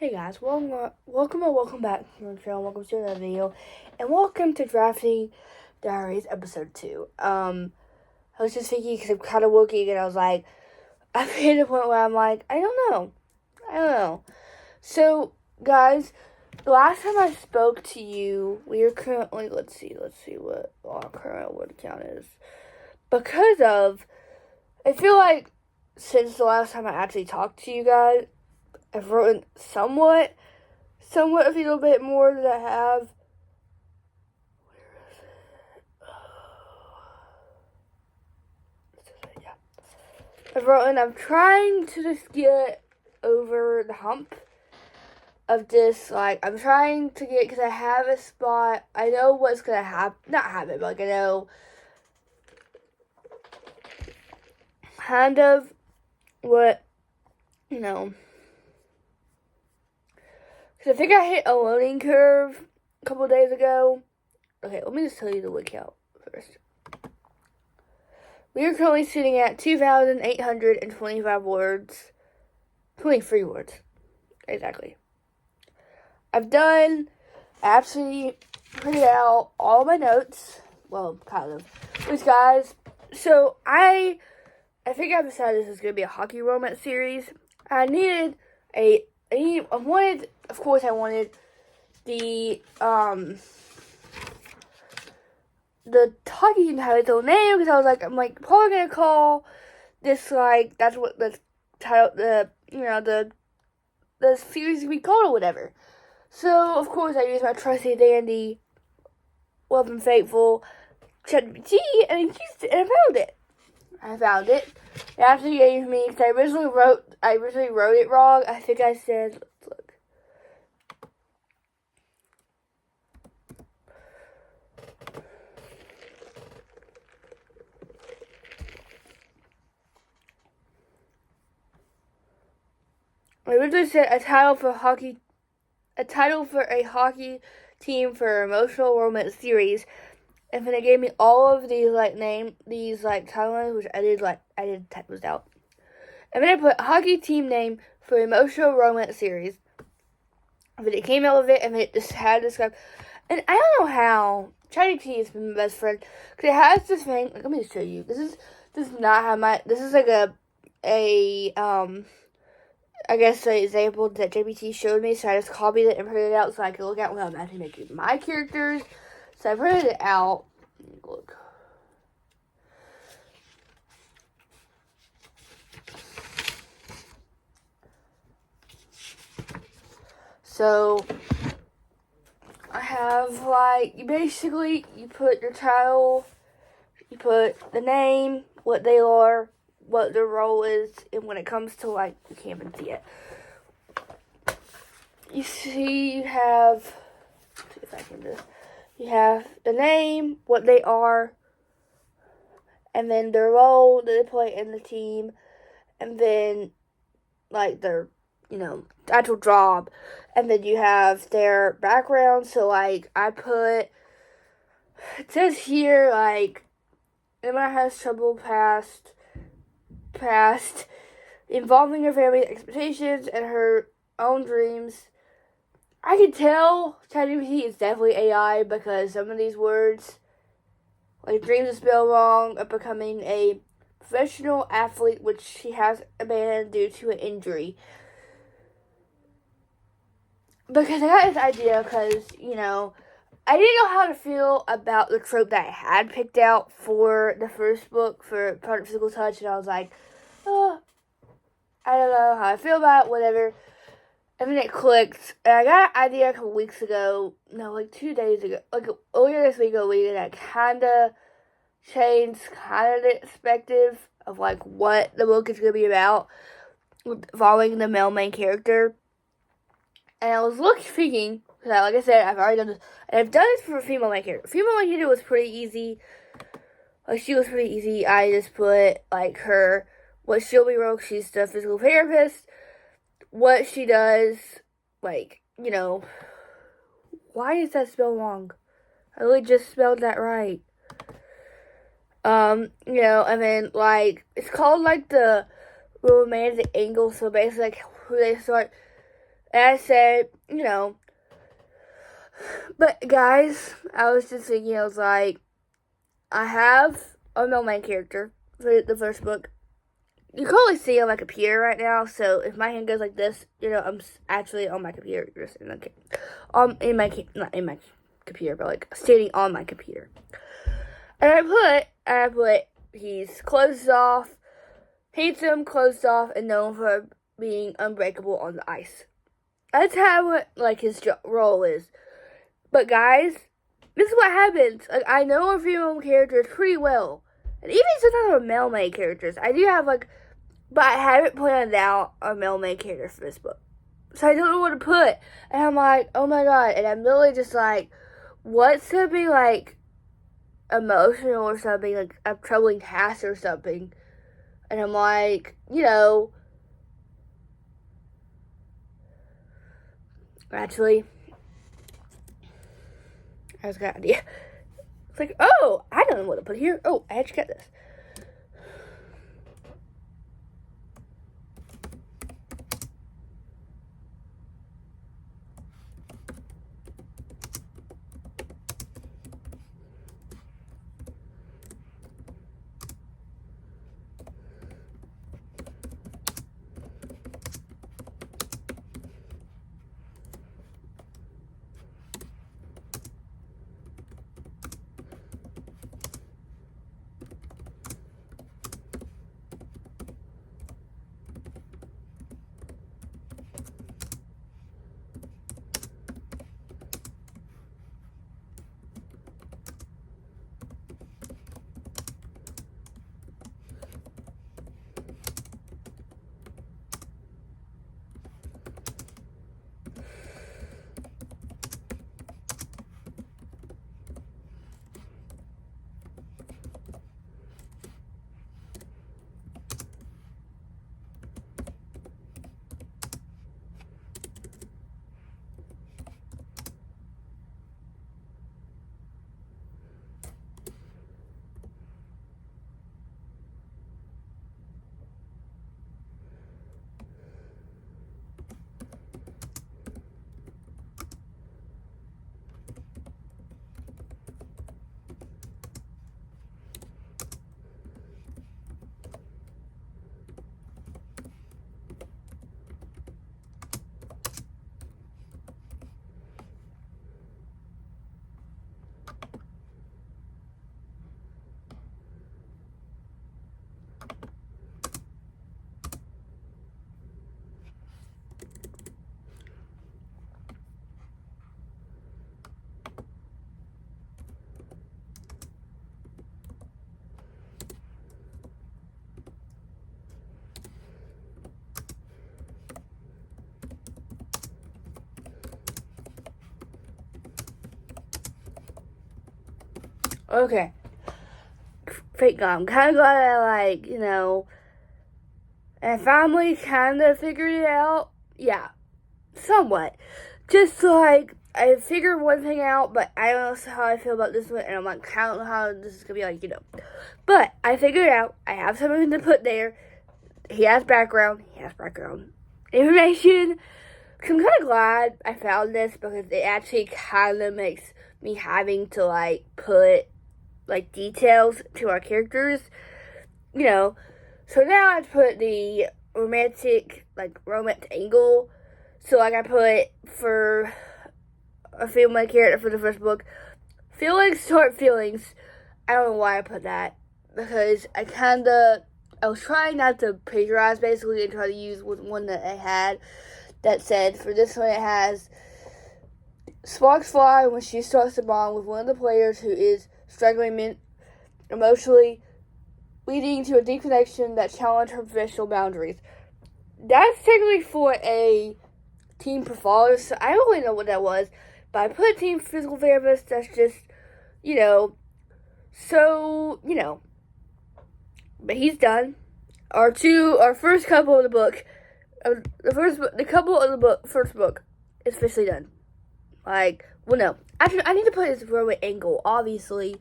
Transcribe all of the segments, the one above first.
Hey guys, welcome back to my channel. Welcome to another video, and welcome to Drafting Diaries episode 2. I was just thinking because I'm kind of looking, and I was like, I've hit a point where I'm like, I don't know. So, guys, the last time I spoke to you, we are currently let's see what our current word count is. I feel like since the last time I actually talked to you guys, I've written somewhat a little bit more than I have. Where is it? Yeah. I'm trying to just get over the hump of this. Like, I'm trying to get, because I have a spot. I know what's going to happen. Not happen, but like, I know kind of what, because I think I hit a learning curve a couple days ago. Okay, let me just tell you the word count first. We are currently sitting at 2,825 words. 23 words. Exactly. I've done, absolutely printed out all my notes. Well, kind of. Which, guys, so I think I've decided this is going to be a hockey romance series. I wanted the hockey title name, because I'm probably going to call this, that's what the title, the series we called or whatever. So, of course, I used my trusty dandy, love and faithful ChatGPT, and I found it. It actually gave me, because I originally wrote it wrong. I think I said, let's look. I originally said a title for a hockey team for emotional romance series, and then it gave me all of these timelines, which I did type those out, and then I put hockey team name for emotional romance series. And then it came out of it, and then it just had this guy, and I don't know how ChatGPT has been my best friend, because it has this thing. Let me just show you. This is not how this is like I guess the example that GPT showed me, so I just copied it and printed it out so I could look at when I'm actually making my characters. So I printed it out. Look. So I have you put your title, you put the name, what they are, what their role is, and when it comes to you can't even see it. You see, you have, let's see if I can do this. You have the name, what they are, and then their role that they play in the team, and then their actual job, and then you have their background. So I put, it says here Emma has trouble past involving her family's expectations and her own dreams. I can tell ChatGPT is definitely AI, because some of these words, dreams are spelled wrong, of becoming a professional athlete, which she has abandoned due to an injury. Because I got this idea, because, I didn't know how to feel about the trope that I had picked out for the first book, for Part of Physical Touch, and I was like, oh, I don't know how I feel about it, whatever. And then it clicked, and I got an idea a couple weeks ago, 2 days ago, earlier this week, that kind of changed the perspective of, what the book is going to be about, following the male main character. And I was thinking, like I said, I've already done this, and I've done this for a female main character. Female main character was pretty easy. She was pretty easy. I just put, what she'll be wrote. She's the physical therapist. What she does, why is that spelled wrong? I really just spelled that right. And then, it's called, the romantic angle, so basically, who they start, And I said, but guys, I was just thinking, I was like, I have a male main character for the first book. You can only see on my computer right now, so if my hand goes like this, I'm actually on my computer, just not in my computer, but like standing on my computer. And I put, he's closed off, handsome, closed off, and known for being unbreakable on the ice. That's how his role is. But guys, this is what happens. Like, I know our female characters pretty well, and even sometimes our male main characters. I do have but I haven't planned out a male main character for this book, so I don't know what to put. And I'm like, oh my god! And I'm literally just like, what's something emotional or something, like a troubling past or something? And I'm like, actually, I was got an idea. It's like, oh, I don't know what to put here. Oh, I actually got this. Okay. Thank God. I'm kind of glad I finally kind of figured it out. Yeah, somewhat. Just I figured one thing out, but I don't know how I feel about this one, and I'm like, I don't know how this is gonna be But I figured it out. I have something to put there. He has background information. I'm kind of glad I found this because it actually kind of makes me having to put details to our characters, So now I put the romantic romance angle. So I put for a female character for the first book, feelings toward feelings. I don't know why I put that because I was trying not to plagiarize basically and try to use one that I had that said for this one it has sparks fly when she starts to bond with one of the players who is struggling emotionally, leading to a deep connection that challenged her professional boundaries. That's technically for a team performance. So I don't really know what that was, but I put team physical therapist. That's just, so, but he's done. Our first couple of the book, first book is officially done. No. Actually, I need to put his romance angle, obviously.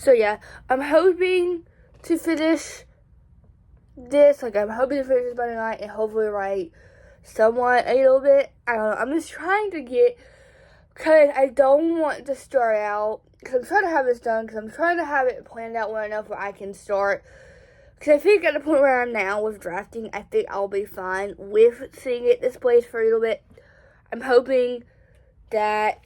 So yeah, I'm hoping to finish this. Like, I'm hoping to finish this by tonight and hopefully write somewhat a little bit. I don't know. I'm just trying to get, because I don't want to start out, because I'm trying to have this done, because I'm trying to have it planned out well enough where I can start. Because I think at the point where I'm now with drafting, I think I'll be fine with seeing it displayed for a little bit. I'm hoping that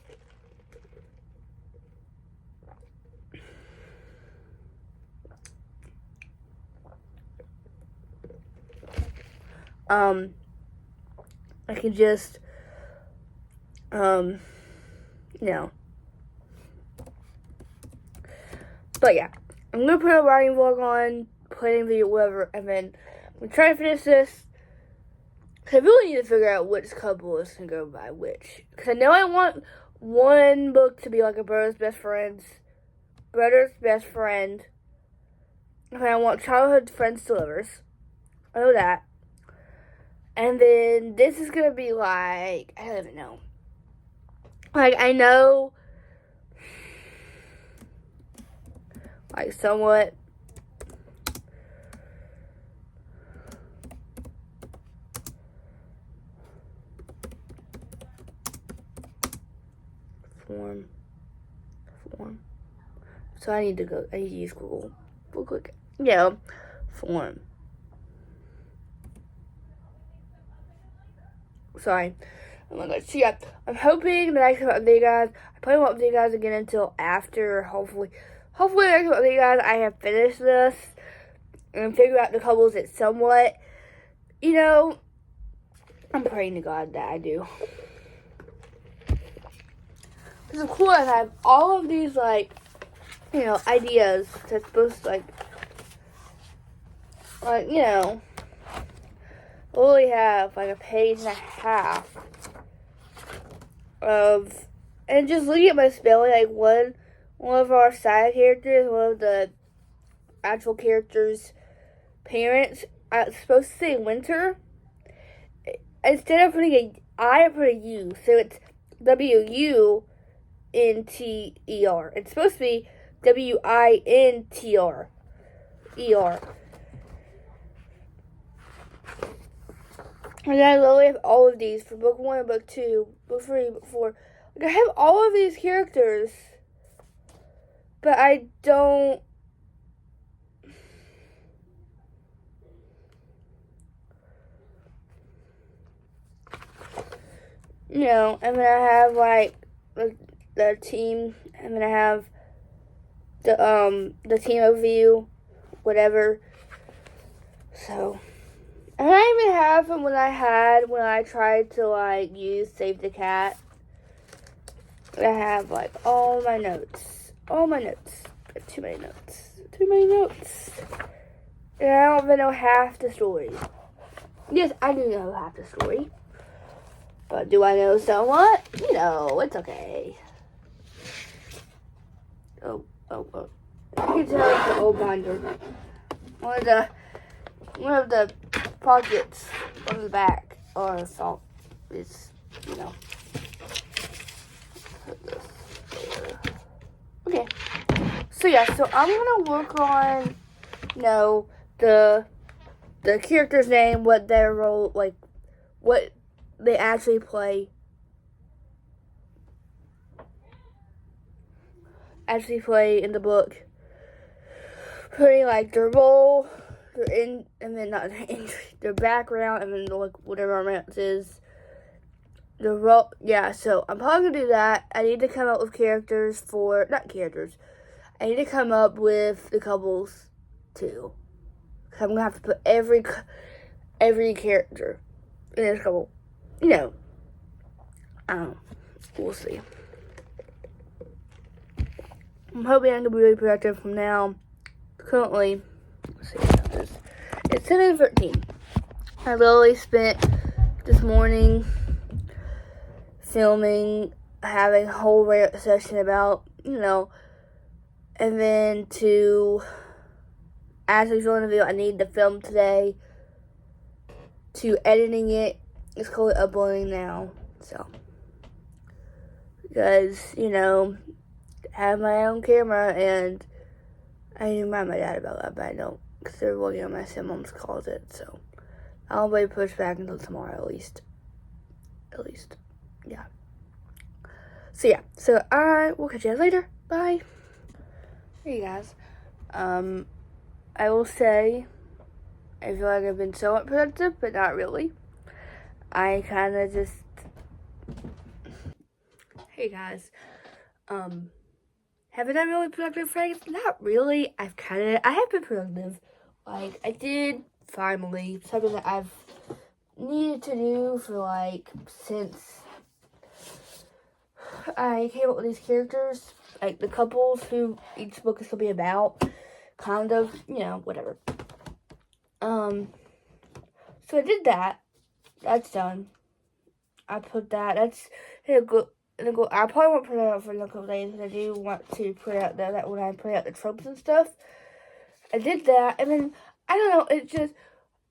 I can just, you know. But yeah, I'm going to put a writing vlog on, planning video, whatever, and then I'm trying to finish this. Because I really need to figure out which couple is going to go by which. Because I know I want one book to be like a brother's best friend. And I want childhood friends to lovers. I know that. And then this is going to be like, I don't even know. Like, I know, like, somewhat. Form. So I need to use Google. Real quick. Yeah. Form. Sorry. Oh my gosh. So yeah, I'm hoping that I can update you guys. I probably won't update you guys again until after, hopefully I can update you guys. I have finished this and figure out the couples that somewhat, you know, I'm praying to God that I do. Because of course I have all of these, like, you know, ideas that's supposed to, like, you know, only have like a page and a half of, and just looking at my spelling, like one of our side characters, one of the actual characters' parents, it's supposed to say winter. Instead of putting a I, I put a U, so it's WUNTER. It's supposed to be WINTRER. And I literally have all of these for book 1 and book 2, book 3, book 4. Like, I have all of these characters, but I don't. You know, and then I have like the team, and then I have the team overview, whatever. So, and I even have them when I tried to like use Save the Cat. I have like all my notes. Too many notes. And I don't even know half the story. Yes, I do know half the story. But do I know somewhat? You know, it's okay. Oh. I can tell it's the old binder. One of the pockets on the back or the salt is, you know. Put this there. Okay. So yeah, so I'm gonna work on, you know, the character's name, what their role, like, what they actually play. In the book. Putting like their role, and then not their injury, their background, and then like whatever romance is. The role, yeah. So I'm probably gonna do that. I need to come up with I need to come up with the couples too. Cause I'm gonna have to put every character in this couple. You know, we'll see. I'm hoping I can be really productive from now. Currently, let's see what it is. It's 7:13. I literally spent this morning filming, having a whole session about, you know, and then to actually film the video, I need to film today, to editing it. It's called uploading now. So, because, you know, I have my own camera and I need to remind my dad about that, but I don't, because they're working on my stepmom's closet, so I'll be pushed back until tomorrow at least. Yeah. So yeah, so I will catch you guys later. Bye. Hey guys. I will say, I feel like I've been somewhat productive, but not really. I kind of just. Hey guys. Haven't I really productive friends? Not really. I have been productive. Like, I did finally something that I've needed to do for like since I came up with these characters, like the couples who each book is gonna be about, kind of, whatever. So I did that. That's done. I put that. That's it'll go. I probably won't put it out for a couple days, but I do want to put out that when I put out the tropes and stuff. I did that, and then I don't know. It just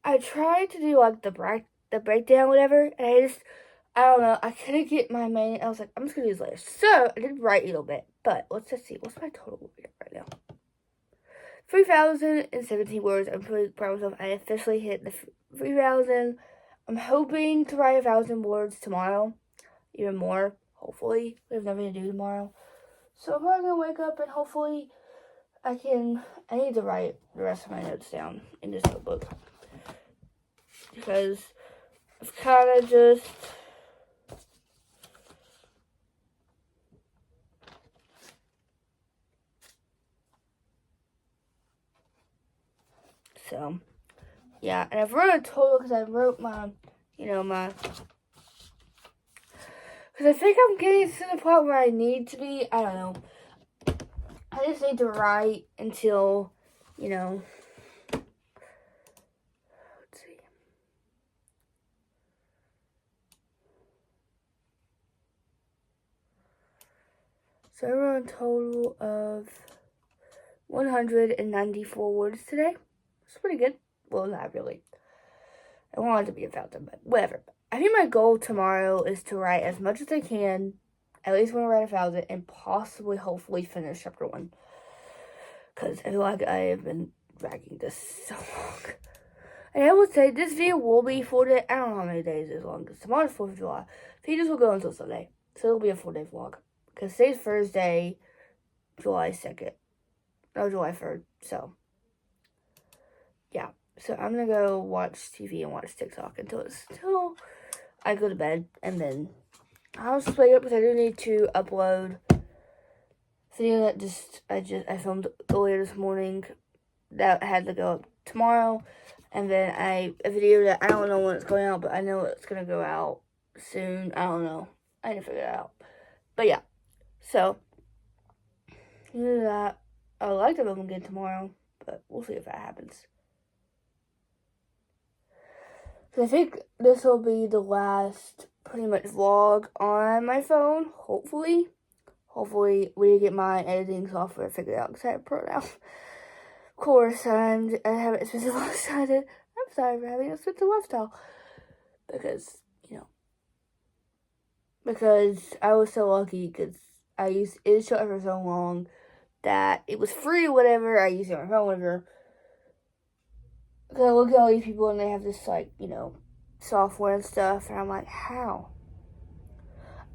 I tried to do like the breakdown, whatever, and I don't know. I couldn't get my main. I was like, I'm just gonna do this later. So I did write a little bit, but let's just see. What's my total right now? 3,017 words. I'm pretty proud of myself. I officially hit the 3,000. I'm hoping to write 1,000 words tomorrow, even more. Hopefully, we have nothing to do tomorrow, so I'm probably gonna wake up and hopefully I need to write the rest of my notes down in this notebook because I've kind of just. So, yeah, and I've wrote a total because I wrote my, because I think I'm getting to the point where I need to be. I don't know. I just need to write until, let's see. So I wrote a total of 194 words today. It's pretty good. Well, not really. I want it to be 1,000, but whatever. I think my goal tomorrow is to write as much as I can. At least want to write 1,000 and possibly, hopefully, finish chapter 1. Because I feel like I have been dragging this so long. And I would say this video will be 4 days. I don't know how many days it is long. Because tomorrow's 4th of July. Videos will go until Sunday. So it'll be a 4-day vlog. Because today's Thursday, July 2nd. No, July 3rd. So, yeah. So I'm going to go watch TV and watch TikTok until I go to bed. And then I'll just wake up because I do need to upload video that I filmed earlier this morning that had to go up tomorrow. And then a video that I don't know when it's going out, but I know it's going to go out soon. I don't know. I need to figure it out. But yeah. So, that. I would like to film again tomorrow, but we'll see if that happens. So I think this will be the last pretty much vlog on my phone, hopefully. Hopefully, we get my editing software figured out because I have Pro now. Of course, I have an expensive lifestyle. I'm sorry for having an expensive lifestyle. Because I was so lucky because I used it for so long that it was free or whatever. I used it on my phone, whatever. Because I look at all these people and they have this, software and stuff. And I'm like, how?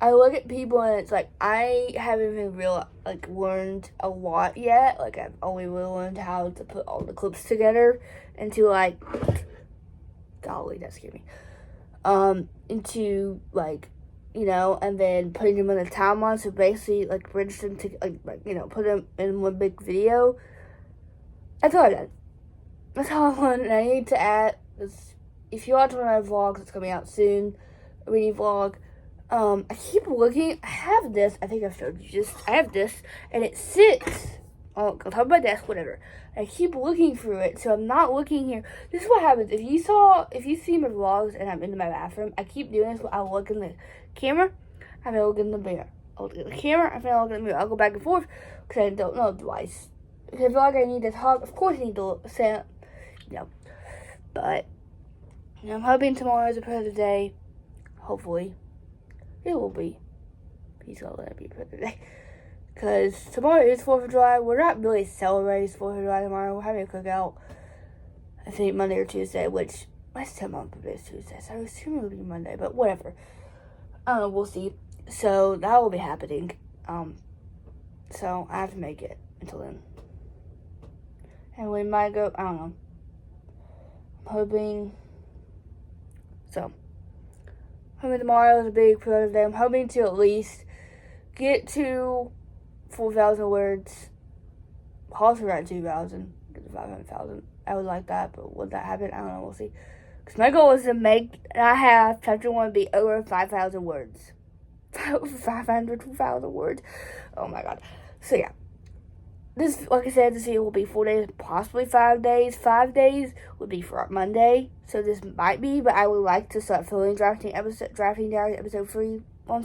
I look at people and it's like, I haven't even learned a lot yet. Like, I've only really learned how to put all the clips together into, golly, that scared me. Into, and then putting them in a timeline. So basically, bridge them to, put them in one big video. That's all I've done. That's all I want. And I need to add this. If you watch one of my vlogs, it's coming out soon. A mini vlog. I keep looking. I have this. I think I've showed you this. I have this, and it sits on top of my desk, whatever. I keep looking through it, so I'm not looking here. This is what happens. If you see my vlogs and I'm in my bathroom, I keep doing this. I'll look in the camera, and I look in the mirror. I'll look at the camera, and I look in the mirror. I'll go back and forth because I don't know twice. Because I feel like I need to talk. Of course, I need to say, But I'm hoping tomorrow is a productive day. Hopefully. It will be. Please don't let it be a perfect day. because tomorrow is 4th of July. We're not really celebrating 4th of July tomorrow. We're having a cookout, I think, Monday or Tuesday, which, let's tell my birthday is Tuesday, so I was assuming it would be Monday, but whatever. I don't know, we'll see. So, that will be happening. So, I have to make it until then. And we might go, I don't know. I'm hoping, tomorrow is a big productive day. I'm hoping to at least get to 4,000 words. Also around 2,000, get to 500,000. I would like that, but would that happen? I don't know, we'll see. Because my goal is to have chapter 1 be over 5,000 words. 500,000 words. Oh my god. So yeah. This, like I said, this video will be 4 days, possibly 5 days. 5 days would be for Monday, so this might be, but I would like to start filming Drafting Diaries episode 3 on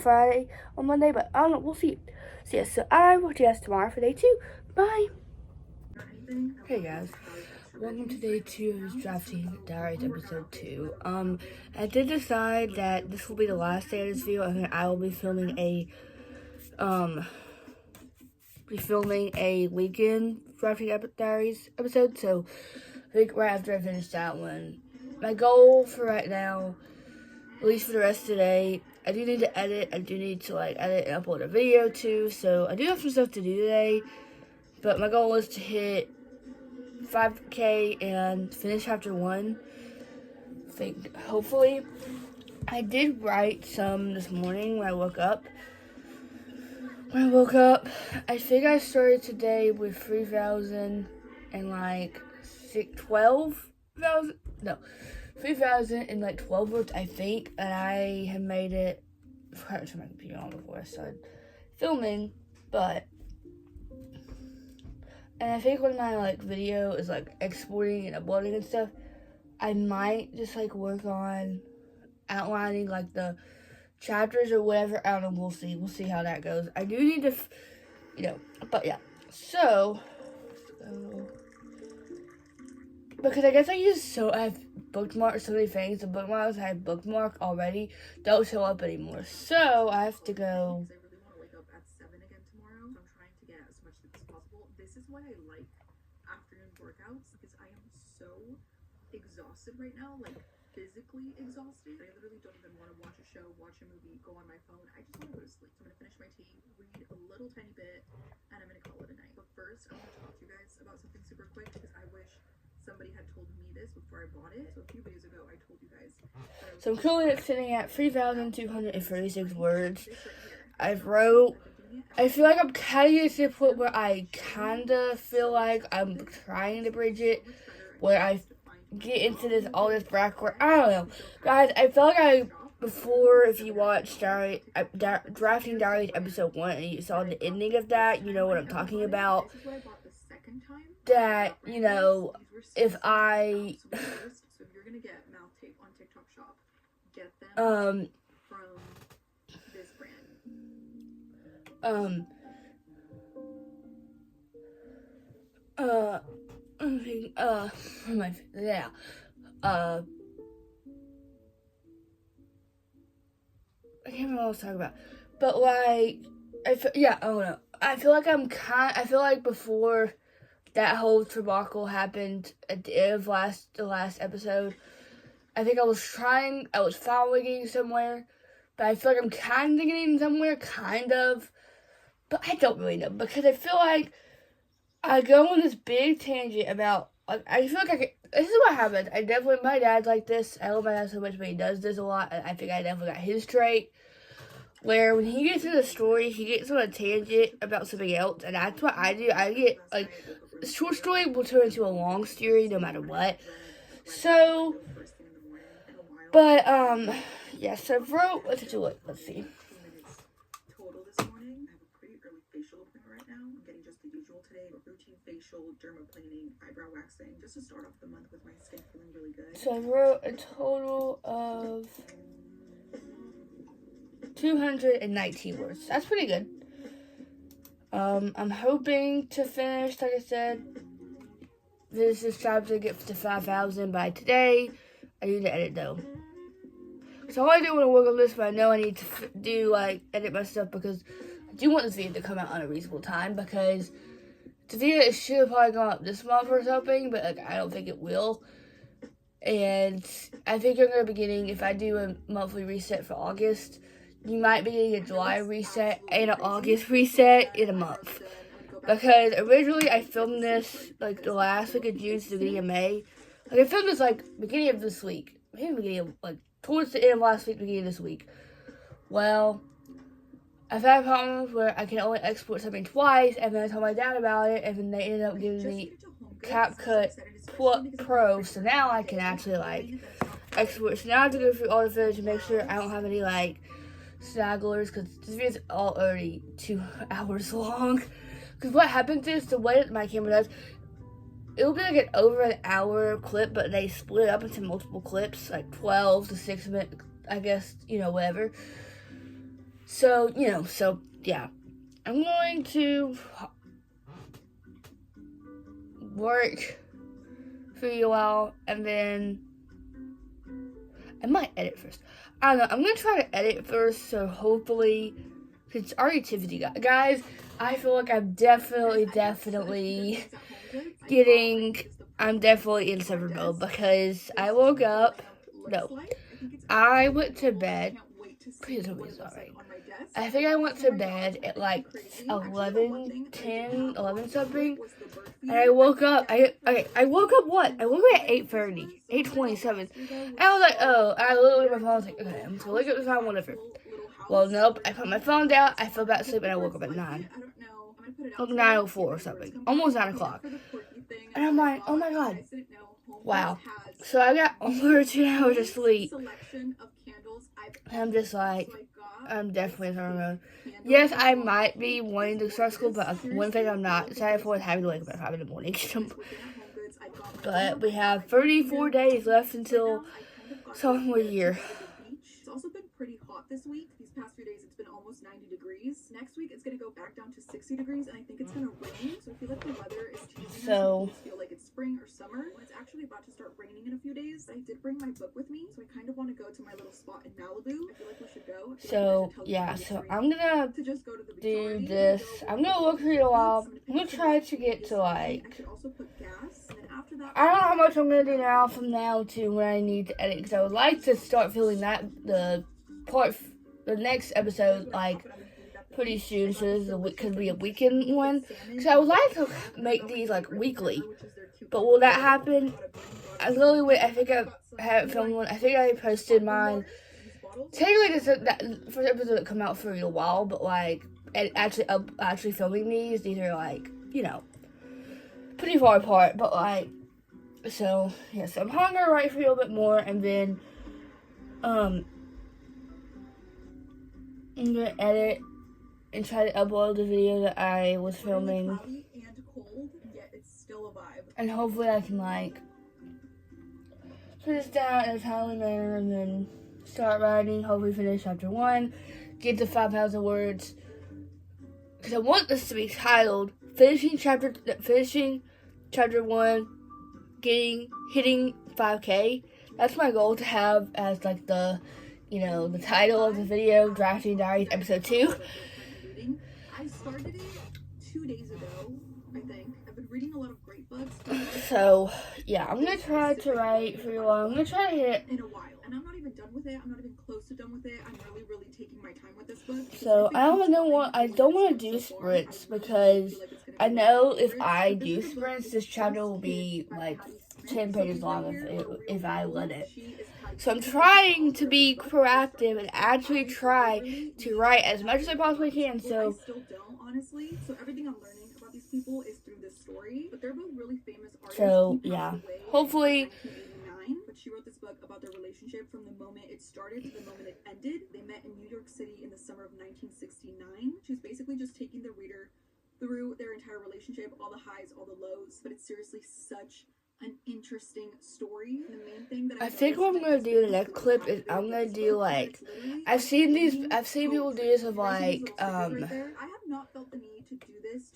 Monday, but I don't know, we'll see. So yeah, so I will see you guys tomorrow for day 2. Bye! Hey guys, welcome to day 2 of Drafting Diaries episode 2. I did decide that this will be the last day of this video, and I will be filming a weekend Drafting Diaries episode, so I think right after I finish that one. My goal for right now, at least for the rest of the day, I do need to edit. I do need to edit and upload a video too, so I do have some stuff to do today, but my goal is to hit 5K and finish chapter 1. I think, hopefully. I did write some this morning when I woke up. I think I started today with 3,000 and 3,012 words, I think, and I have made it. I forgot to turn my computer on before I started filming, and I think when my video is exporting and uploading and stuff, I might just work on outlining the chapters or whatever. I don't know, we'll see how that goes. I do need to, but yeah. So because I guess I've bookmarked so many things. The bookmarks I have bookmarked already don't show up anymore. So I have to go. I really want to wake up at 7 again tomorrow. So I'm trying to get as much sleep as possible. This is why I like afternoon workouts, because I am so exhausted right now, physically exhausted. I literally don't even want to watch a show, watch a movie, go on my phone. I just want to go to sleep. So I'm going to finish my tea, read a little tiny bit, and I'm going to call it a night. But first, I want to talk to you guys about something super quick, because I wish somebody had told me this before I bought it. So a few days ago, I told you guys. So I'm currently sitting at 3,236 words. I feel like I'm kind of getting to the point where I kind of feel like I'm trying to bridge it, where I get into all this backwards. I don't know. Guys, I feel like before, if you watched Drafting Diaries episode 1 and you saw the ending of that, you know what I'm talking about. That, if I So you're gonna get mouth tape on TikTok Shop. Get them from this brand. Yeah. I can't remember what I was talking about. But I don't know. I feel like before that whole debacle happened at the end of the last episode, I think I was finally getting somewhere, but I feel like I'm kind of getting somewhere, but I don't really know, because I feel like I go on this big tangent about, I feel like this is what happens. My dad's like this. I love my dad so much, but he does this a lot, and I think I definitely got his trait, where when he gets in the story, he gets on a tangent about something else, and that's what I do. I get, a short story will turn into a long story no matter what. So, but, yeah, so let's take a look. Let's see. Total this morning. I have a pretty early facial appointment right now. I'm getting just the usual today, routine facial, dermaplaning, eyebrow waxing, just to start off the month with my skin feeling really good. So I wrote a total of 219 words. That's pretty good. I'm hoping to finish, like I said, this chapter to get to 5,000 by today. I need to edit though. So all I do want to work on this, but I know I need to edit my stuff because I do want this video to come out on a reasonable time because the video should have probably gone up this month or something, but like I don't think it will. And I think you're going to be getting, if I do a monthly reset for August, you might be getting a July reset and an August reset in a month. Because originally I filmed this like the last week of June to the beginning of May. Like I filmed this like beginning of this week. Maybe beginning of, like towards the end of last week, beginning of this week. Well, I've had problems where I can only export something twice, and then I told my dad about it, and then they ended up giving me CapCut Pro, so now I can actually like export. So now I have to go through all the footage and make sure I don't have any like snagglers, because this video is already 2 hours long. Because what happens is, the way that my camera does, it'll be like an over an hour clip, but they split it up into multiple clips, like 12 to 6 minutes, I guess, whatever. So, yeah. I'm going to work for you a while, and then I might edit first. I don't know. I'm going to try to edit first, so hopefully, because it's already Tiffany. Guys, I feel like I'm definitely in summer mode, because I woke up, I went to bed, please tell me it's alright. I think I went to bed at like 11 something, and I woke up, I woke up what? I woke up at 8:30, 8:27, and I was like, oh, I literally my phone, I was like, okay, I'm just gonna look at the phone, whatever. Well, nope, I put my phone down, I fell back asleep, and I woke up at 9. Like 9:04 or something, almost 9 o'clock. And I'm like, oh my god, wow. So I got over 2 hours of sleep. And I'm just like, I'm definitely in summer mode. Yes, I might be wanting to start school, but one thing I'm not excited for is having to wake up at 5 in the morning. But we have 34 days left until sophomore year. It's also been pretty hot this week. These past few days, it's been almost 90 degrees. Next week, it's going to go back down to 60 degrees, and I think it's going to rain. So I feel like the weather is changing. So feel like it's spring or summer. When it's actually about to start raining in a few days. I did bring my book with me, so I kind of want to go to my little spot in Malibu. I feel like we should go. So yeah, so I'm gonna do this. I'm gonna look for you a while. I'm gonna try to get to like, I should also put gas. I don't know how much I'm going to do now from now to when I need to edit, because I would like to start filming the next episode, like, pretty soon, so this could be a weekend one, because I would like to make these, like, weekly, but will that happen? I think I haven't filmed one. I think I posted mine. Technically, that first episode would come out for a while, but, like, actually filming these are, like, pretty far apart, but, like, so, yeah, so I'm probably gonna write for you a little bit more, and then, I'm gonna edit and try to upload the video that I was filming, and hopefully I can, like, put this down in a timely manner, and then start writing, hopefully finish chapter 1, get to 5,000 words, because I want this to be titled, Finishing Chapter 1, hitting 5K. That's my goal, to have as like the title of the video, Drafting Diaries Episode 2. I started it 2 days ago, I think. I've been reading a lot of great books. So yeah, I'm gonna try to write for you all. I'm gonna try to hit in a while, and I'm not even done with it. I'm not even close to done with it. I'm really taking my time with this book. So I don't want to do sprints, because I know if I do sprints, this chapter will be like 10 pages long if I let it. So I'm trying to be proactive and actually try to write as much as I possibly can. So I still don't, honestly. So everything I'm learning about these people is through this story. But they're both really famous artists. So yeah, hopefully. But she wrote this book about their relationship from the moment it started to the moment it ended. They met in New York City in the summer of 1969. She's basically just taking the reader through their entire relationship, all the highs, all the lows. But it's seriously such an interesting story. The main thing that I think what I'm gonna do in the next clip is I'm gonna do like, I've seen people do this with like I have not felt the need to do this.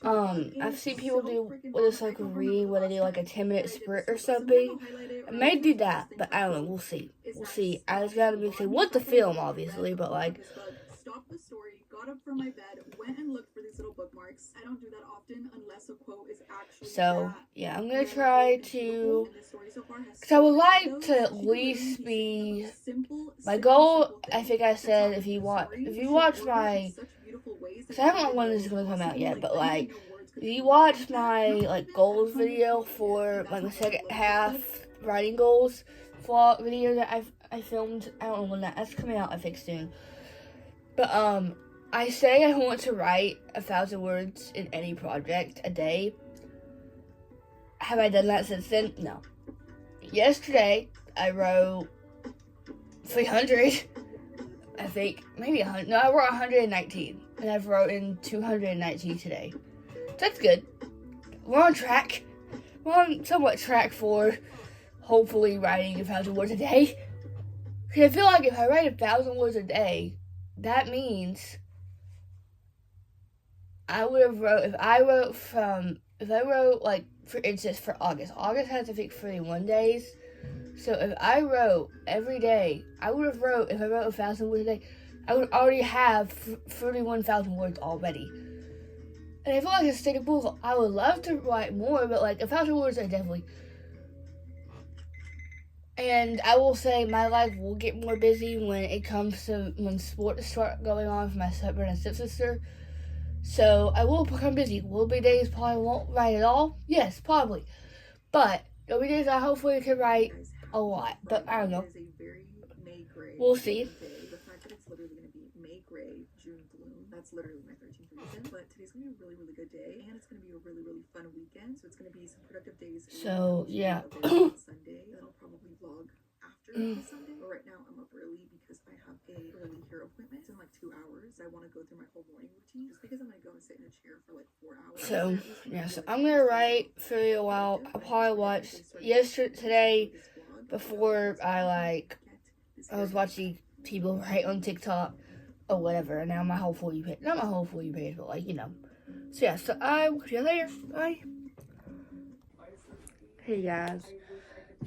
I've seen people do this like reading where they do like a 10-minute sprint or something. I may do that, but I don't know. We'll see. I just gotta be saying what the film, obviously, but like. Stop the story. Go got up from my bed, went and looked for these little bookmarks. I don't do that often unless a quote is actually So, yeah, I'm going to try to, because I would like to at least be, my goal, I think I said, if you watch my, because I haven't know when this is going to come out yet, but, like, if you watch my, like, goals video for, like, the second half writing goals vlog video that I filmed, I don't know when that's coming out, I think soon. But, I say I want to write 1,000 words in any project a day. Have I done that since then? No. Yesterday, I wrote 300. I think, maybe 100. No, I wrote 119. And I've written 219 today. That's good. We're on track. We're on somewhat track for hopefully writing 1,000 words a day. Because I feel like if I write 1,000 words a day, that means I would have wrote, if I wrote, like, for instance, for August has, I think, 31 days. So if I wrote every day, if I wrote 1,000 words a day, I would already have 31,000 words already. And I feel like it's sustainable. I would love to write more, but, like, 1,000 words are definitely. And I will say my life will get more busy when it comes to when sports start going on for my brother and stepsister. So I will become busy. Will be days probably won't write at all? Yes, probably. But there'll be days I hopefully can write a lot. But I don't know. We'll see. The fact that it's literally going to be May gray, June gloom. That's literally my 13th reason. But today's going to be a really, really good day. And it's going to be a really, really fun weekend. So it's going to be some productive days. So, yeah. Sunday. Then I'll probably vlog after Sunday. But right now I'm up early because I have a early hair appointment in like 2 hours. I want to go through my whole morning routine just because I'm going to go and sit in a chair for like 4 hours. So, yeah. So I'm going to write for a while. I'll probably watch today before I was watching people write on TikTok or whatever, and now my whole For You page, not my whole For You page, but, like, you know. So, yeah, so I will see you later. Bye. Hey, guys.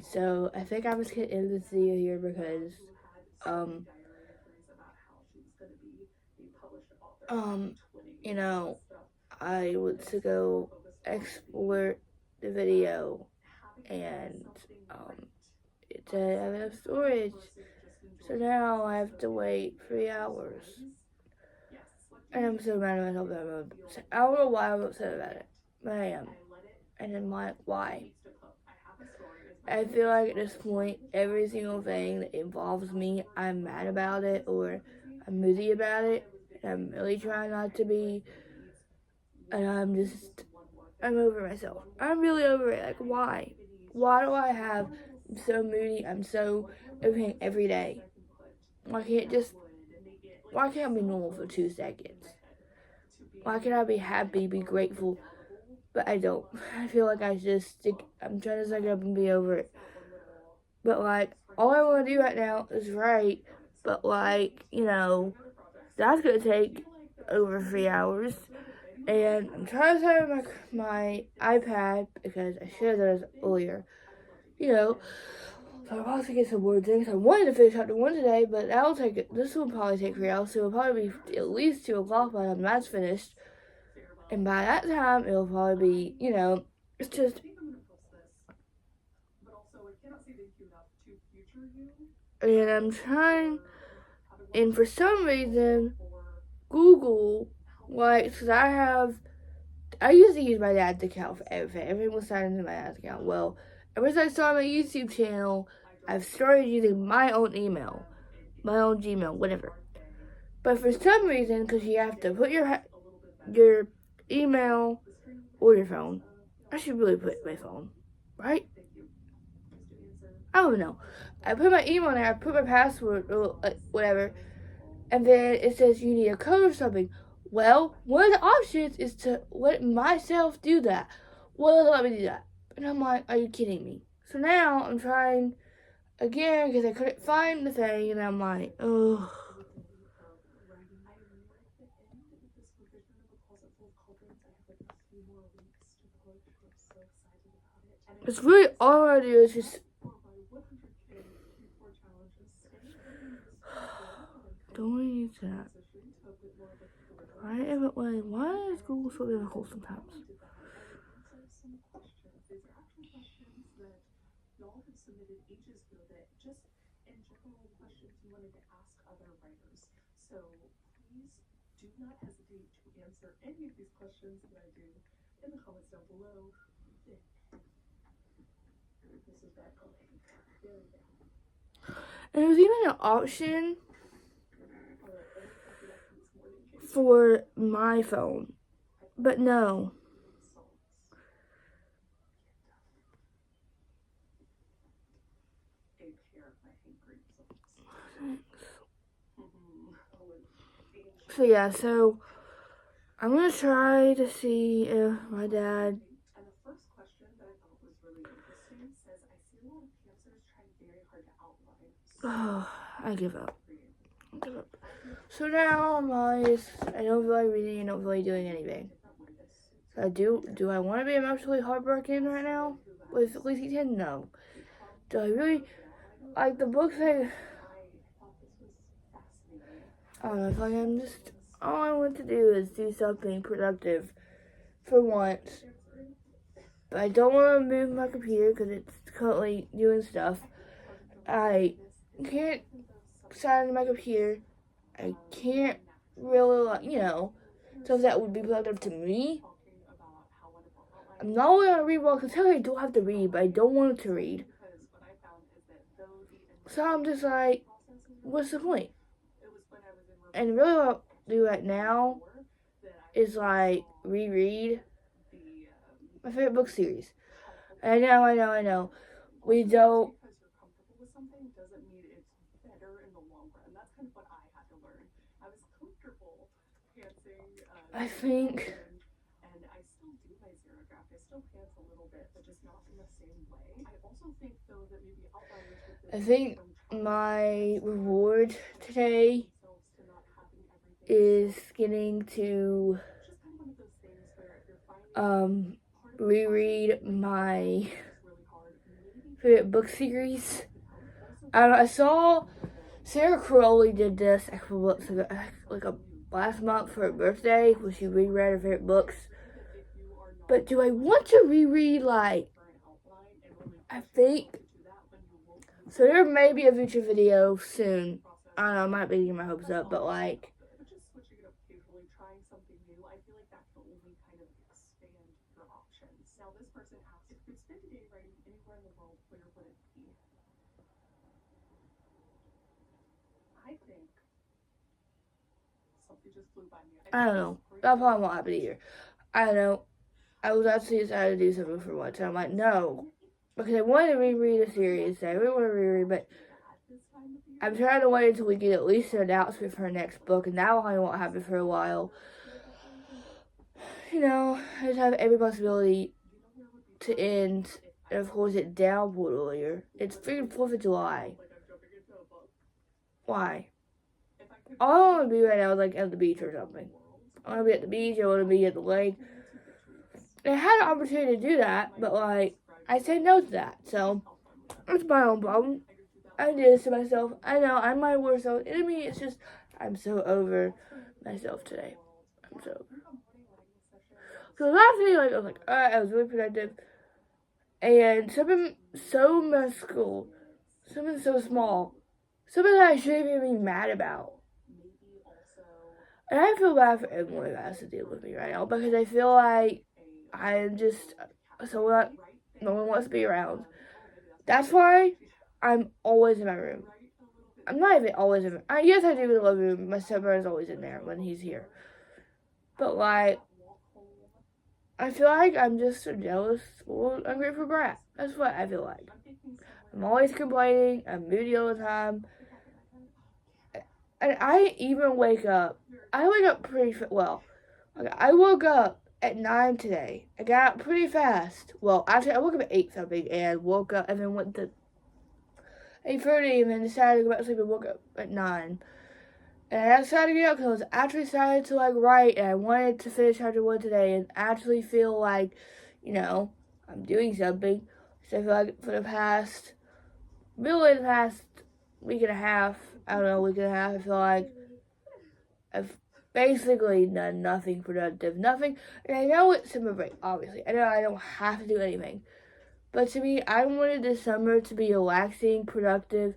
So, I think I'm just going to end this video here because, you know, I want to go export the video, and, it said I have enough storage. So now I have to wait 3 hours. And I'm so mad at myself that I don't know why I'm upset about it, but I am. And I'm like, why? I feel like at this point, every single thing that involves me, I'm mad about it or I'm moody about it. And I'm really trying not to be. And I'm over myself. I'm really over it. Like, why? Why do I'm so moody? I'm so everything every day. Why can't I be normal for 2 seconds? Why can't I be happy, be grateful? But I don't. I feel like I'm trying to suck it up and be over it. But, like, all I want to do right now is write. But, like, you know, that's going to take over 3 hours. And I'm trying to set up my iPad because I should have done this earlier. You know, so I'll probably get some words in because I wanted to finish chapter 1 today, but this will probably take 3 hours, so it'll probably be at least 2 o'clock by the time that's finished. And by that time, it'll probably be, you know, it's just. And I'm trying, and for some reason, Google, because I used to use my dad's account for everything. Everything was signed into my dad's account. Well, ever since I started my YouTube channel, I've started using my own email, my own Gmail, whatever. But for some reason, because you have to put your email or your phone. I should really put my phone, right? I don't know. I put my email there, I put my password, or whatever, and then it says you need a code or something. Well, one of the options is to let myself do that. Well, doesn't let me do that. And I'm like, are you kidding me? So now I'm trying again because I couldn't find the thing, and I'm like, ugh. It's really all I do is just. Don't need that. Why is Google so difficult sometimes? Some questions. These are actually questions that y'all have submitted ages ago that just in general questions you wanted to ask other writers. So please do not hesitate to answer any of these questions that I do in the comments down below. This is bad coding. Very bad. And there's even an option for my phone, but no. So yeah, so I'm gonna try to see if my dad. And the first question that I thought was really interesting says, I see a lot of cancers trying very hard to outline. Oh, I give up. So now I don't feel like reading and don't feel like doing anything. So do I want to be emotionally heartbroken right now with Lacey 10? No. Do I really like the books I don't know, if I'm just, all I want to do is do something productive for once. But I don't want to move my computer because it's currently doing stuff. I can't sign into my computer. I can't really, stuff that would be productive to me. I'm not only gonna read well, because I do have to read, but I don't want to read. So I'm just like, what's the point? And really what I'll do right now is like reread my favorite book series. I know. We don't. I think. I think my reward today is getting to reread my favorite book series. I saw Sarah Crowley did this a couple books ago, like last month for her birthday, where she reread her favorite books. But do I want to reread, I think, so there may be a future video soon. I don't know, I might be getting my hopes up, but I don't know. That probably won't happen either. I don't know. I was actually decided to do something for once, and I'm like, no. Because I wanted to reread a series, I really want to reread, but I'm trying to wait until we get at least an announcement for her next book, and that probably won't happen for a while. I just have every possibility to end, and of course it downpour earlier. It's freaking 4th of July. Why? All I want to be right now is at the beach or something. I want to be at the beach, I want to be at the lake. And I had an opportunity to do that, but I said no to that, so it's my own problem. I did this to myself. I know, I'm my worst enemy. It's just, I'm so over myself today. I'm so over. So last day, I was like, alright, I was really productive. And something so minuscule, something so small, something that I shouldn't even be mad about. And I feel bad for everyone who has to deal with me right now, because I feel like I'm just someone no one wants to be around. That's why I'm always in my room. I'm not even always in my yes, I do in the living room. My stepbrother's always in there when he's here. But I feel like I'm just a jealous, spoiled, ungrateful brat. That's what I feel like. I'm always complaining. I'm moody all the time. And I even wake up. I wake up pretty well. I woke up at 9 today. I got up pretty fast. Well, actually, I woke up at 8 something and woke up and then went to 8:30 and then decided to go back to sleep and woke up at 9. And I decided to get up because I was actually excited to write, and I wanted to finish chapter 1 today and actually feel like, I'm doing something. So I feel like for the past week and a half, I feel like I've basically done nothing productive, nothing. And I know it's summer break, obviously. I know I don't have to do anything. But to me, I wanted this summer to be relaxing, productive,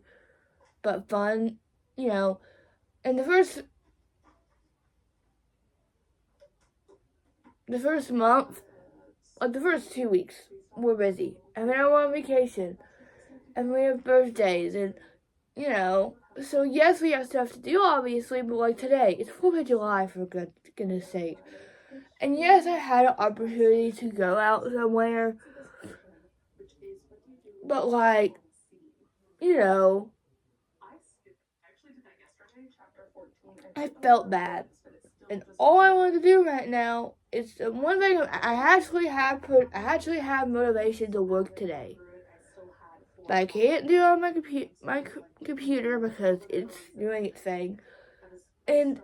but fun. You know, and the first month, like the first 2 weeks, we're busy. And then I'm on vacation. And we have birthdays and you know, so yes, we have stuff to do, obviously, but like today, it's 4th of July, for goodness sake. And yes, I had an opportunity to go out somewhere, but like, you know, I felt bad. And all I want to do right now is the one thing I actually have motivation to work today. But I can't do it on my computer because it's doing its thing. And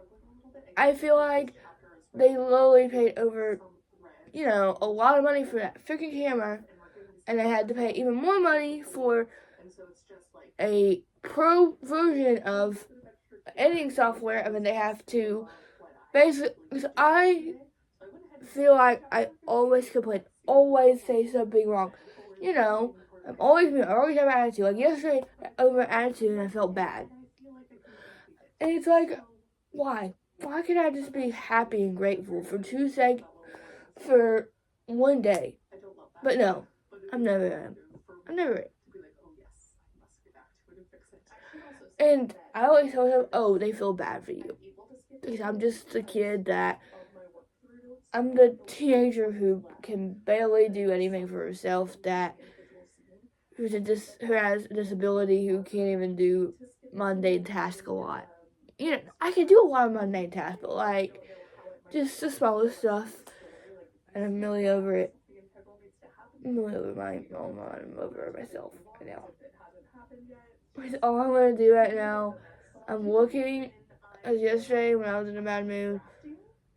I feel like they literally paid over, a lot of money for that freaking camera, and I had to pay even more money for a pro version of editing software. And then they have to basically, because I feel like I always complain, always say something wrong. I'm always have attitude. Like yesterday, over attitude, and I felt bad. And it's like, why? Why can't I just be happy and grateful for for one day? But no, I'm never. I'm never. And I always tell them, oh, they feel bad for you. Because I'm just the kid I'm the teenager who can barely do anything for herself, who has a disability, who can't even do mundane tasks a lot. I can do a lot of mundane tasks, but like, just the smallest stuff. And I'm really over it. I'm really over my mama. I'm over myself right now. That's all I'm going to do right now. I'm looking, as yesterday when I was in a bad mood,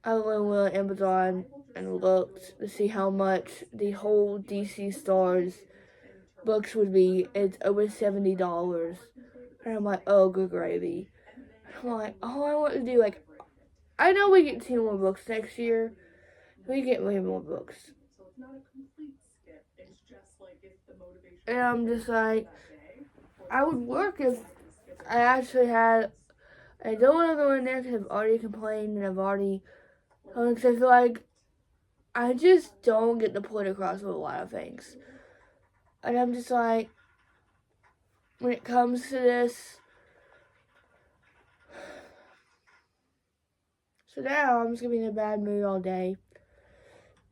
I went on Amazon and looked to see how much the whole DC Stars books would be. It's over $70. And I'm like, oh, good gravy. I'm like, all I want to do, like, I know we get 2 more books next year. We get way more books. And I'm just like, I would work if I actually had. I don't want to go in there because I've already complained and because I feel like I just don't get the point across with a lot of things. And I'm just like, when it comes to this, so now I'm just going to be in a bad mood all day.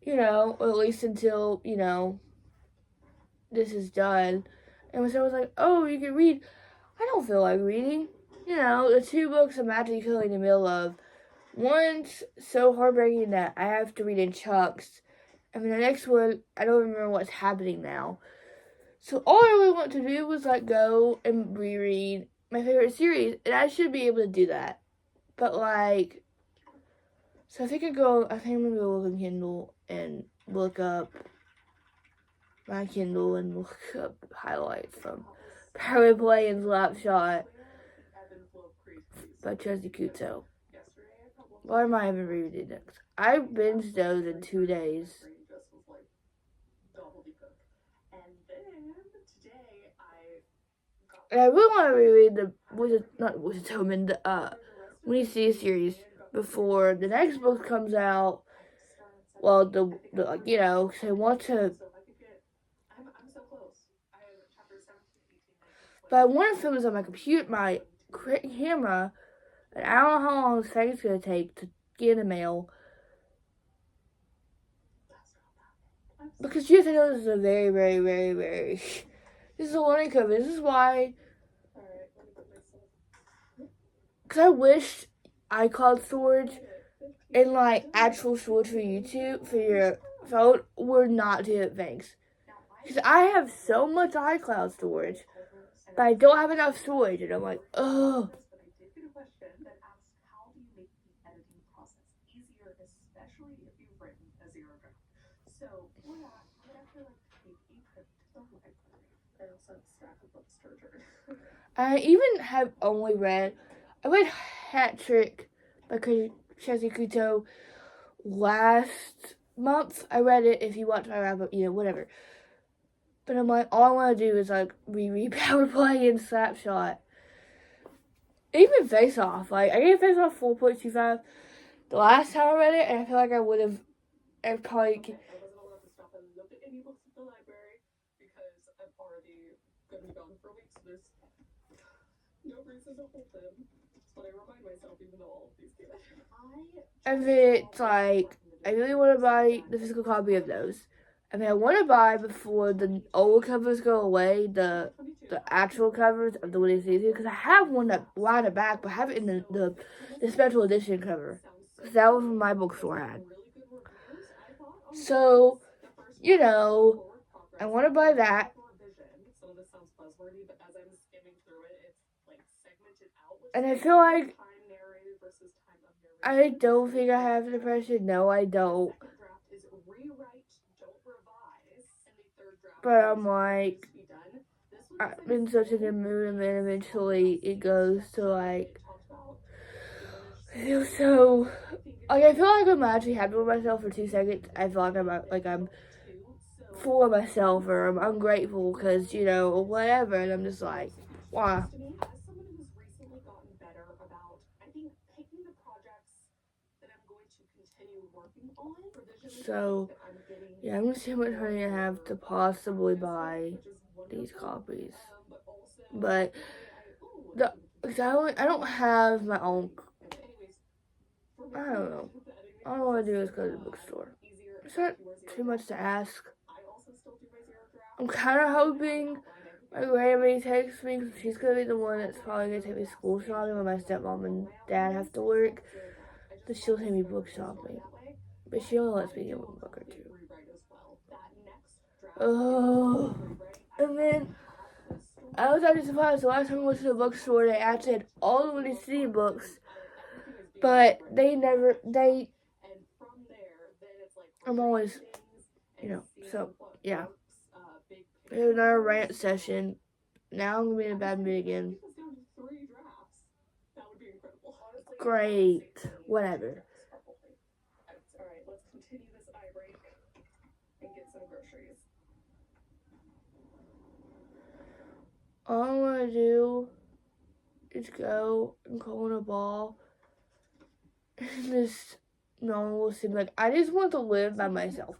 Or at least until, this is done. And when someone was like, oh, you can read, I don't feel like reading. The 2 books I'm actually feeling in the middle of. One's so heartbreaking that I have to read in chunks. And then the next one, I don't remember what's happening now. So all I really want to do was like go and reread my favorite series. And I should be able to do that. But like, so I think I'm going to go look on Kindle and look up my Kindle and look up highlights from Power Play and Slapshot by Chesney Kuto. Why am I even reading next? I binged those in 2 days. And I really want to reread the When You See a series before the next book comes out. Well, because I want to. But I want to film this on my computer, my camera, and I don't know how long this thing's going to take to get in the mail. Because you have to know this is a very, very, very, very... This is a learning curve. This is why... Because I wish iCloud storage and, like, actual storage for YouTube, for your phone, were not two things. Because I have so much iCloud storage, but I don't have enough storage, and I'm like, ugh. I even have only read, I read Hat Trick by Chelsea Kuto last month. I read it. If you watch my wrap up, whatever. But I'm like, all I want to do is like reread Power Play and Slapshot. Even Face Off. Like, I gave Face Off 4.25 the last time I read it, and I feel like I would have. I probably. I wasn't allowed to stop and look at any books at the library because I'm already going to be gone for a week, so there's no reason to hold them. That's what I remind myself, even though all of these came out. If it's like, I really want to buy the physical copy of those. I mean, I want to buy before the old covers go away, the actual covers of the Winning Season, because I have one that line it back, but I have it in the special edition cover. Because that was what my bookstore had. So, I want to buy that. And I feel like I don't think I have depression. No, I don't. But I'm like, I'm in such a good mood, and then eventually it goes to like, I feel so, like, I feel like I'm actually happy with myself for 2 seconds. I feel like I'm full of myself, or I'm ungrateful because, whatever, and I'm just like, wow. So, yeah, I'm gonna see how much money I have to possibly buy these copies. But I don't have my own. I don't know. All I want to do is go to the bookstore. It's not too much to ask. I'm kind of hoping my grandma takes me, because she's going to be the one that's probably going to take me school shopping when my stepmom and dad have to work. But she'll take me book shopping. But she only lets me get one book or two. Oh. And then, I was actually surprised. The last time I went to the bookstore, they actually had all the Winnie City books. But I'm always, so, yeah. Here's another rant session. Now I'm going to be in a bad mood again. Great. Whatever. Alright, let's continue this eye break and get some groceries. All I want to do is go and call in a ball. And just, no one will see me. Like, I just want to live by myself.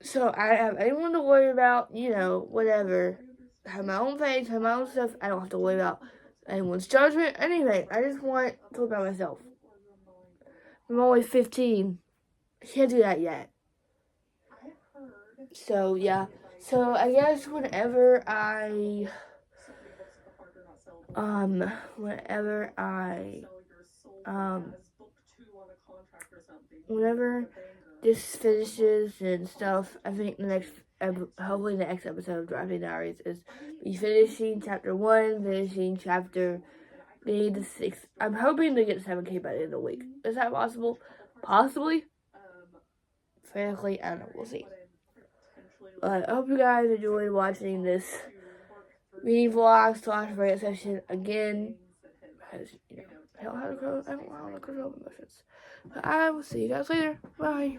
So I don't have anyone to worry about, whatever. I have my own face, have my own stuff. I don't have to worry about anyone's judgment, anything. I just want to live by myself. I'm only 15. I can't do that yet. So, yeah. So, I guess whenever I whenever this finishes and stuff, I think hopefully the next episode of Diaries is me finishing chapter 1, finishing chapter 6. I'm hoping to get 7K by the end of the week. Is that possible? Possibly. Frankly, I don't know. We'll see. But I hope you guys enjoyed watching this reading vlog / rant session again. Because, I don't know how to control emotions. But I will see you guys later. Bye.